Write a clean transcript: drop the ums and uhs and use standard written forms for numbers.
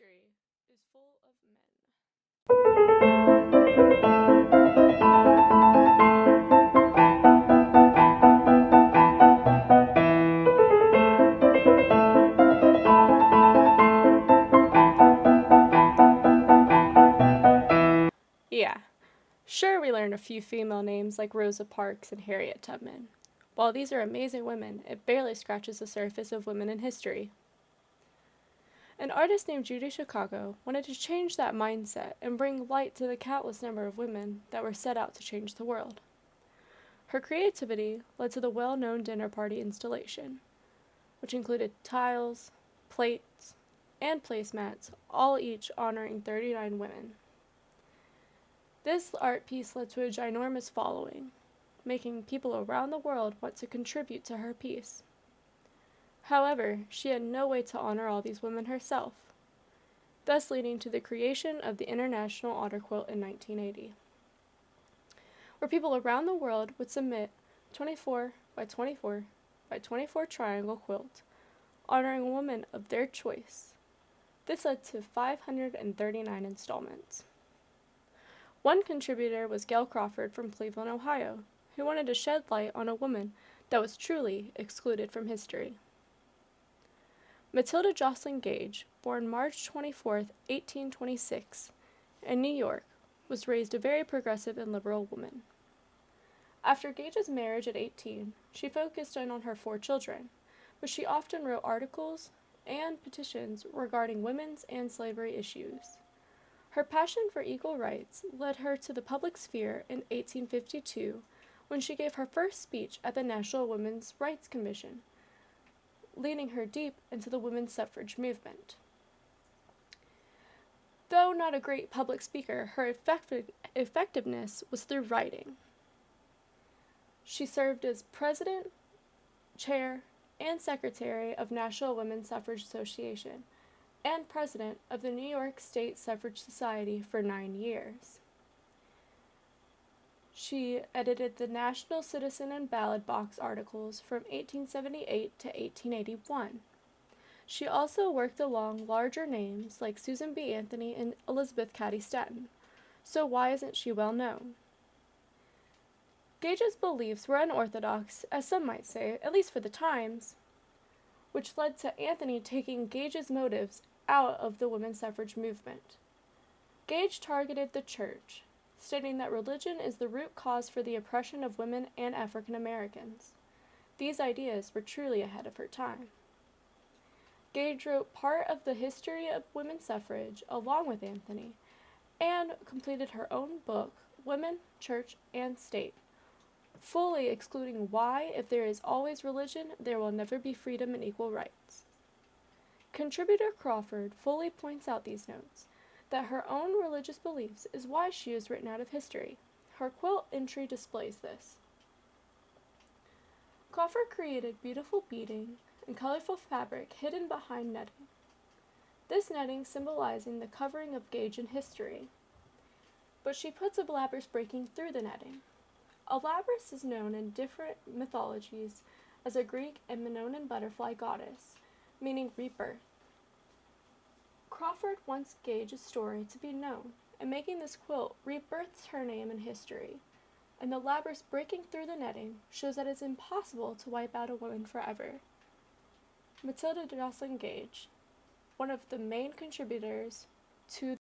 History is full of men. Yeah, sure, we learned a few female names like Rosa Parks and Harriet Tubman. While these are amazing women, it barely scratches the surface of women in history. An artist named Judy Chicago wanted to change that mindset and bring light to the countless number of women that were set out to change the world. Her creativity led to the well known dinner party installation, which included tiles, plates, and placemats, all each honoring 39 women. This art piece led to a ginormous following, making people around the world want to contribute to her piece. However, she had no way to honor all these women herself, thus leading to the creation of the International Otter Quilt in 1980, where people around the world would submit 24 by 24 by 24 triangle quilt, honoring a woman of their choice. This led to 539 installments. One contributor was Gail Crawford from Cleveland, Ohio, who wanted to shed light on a woman that was truly excluded from history. Matilda Joslyn Gage, born March 24, 1826, in New York, was raised a very progressive and liberal woman. After Gage's marriage at 18, she focused in on her 4 children, but she often wrote articles and petitions regarding women's and slavery issues. Her passion for equal rights led her to the public sphere in 1852 when she gave her first speech at the National Women's Rights Commission, leading her deep into the women's suffrage movement. Though not a great public speaker, her effectiveness was through writing. She served as president, chair, and secretary of National Women's Suffrage Association, and president of the New York State Suffrage Society for 9 years. She edited the National Citizen and Ballot Box articles from 1878 to 1881. She also worked along larger names like Susan B. Anthony and Elizabeth Cady Stanton, so why isn't she well known? Gage's beliefs were unorthodox, as some might say, at least for the times, which led to Anthony taking Gage's motives out of the women's suffrage movement. Gage targeted the church, stating that religion is the root cause for the oppression of women and African Americans. These ideas were truly ahead of her time. Gage wrote part of the history of women's suffrage along with Anthony, and completed her own book, Women, Church, and State, fully excluding why, if there is always religion, there will never be freedom and equal rights. Contributor Crawford fully points out these notes, that her own religious beliefs is why she is written out of history. Her quilt entry displays this. Crawford created beautiful beading and colorful fabric hidden behind netting. This netting symbolizing the covering of Gage in history. But she puts a labrys breaking through the netting. A labrys is known in different mythologies as a Greek and Minoan butterfly goddess, meaning rebirth. Crawford wants Gage's story to be known, and making this quilt rebirths her name in history, and the labrys breaking through the netting shows that it's impossible to wipe out a woman forever. Matilda Joslyn Gage, one of the main contributors to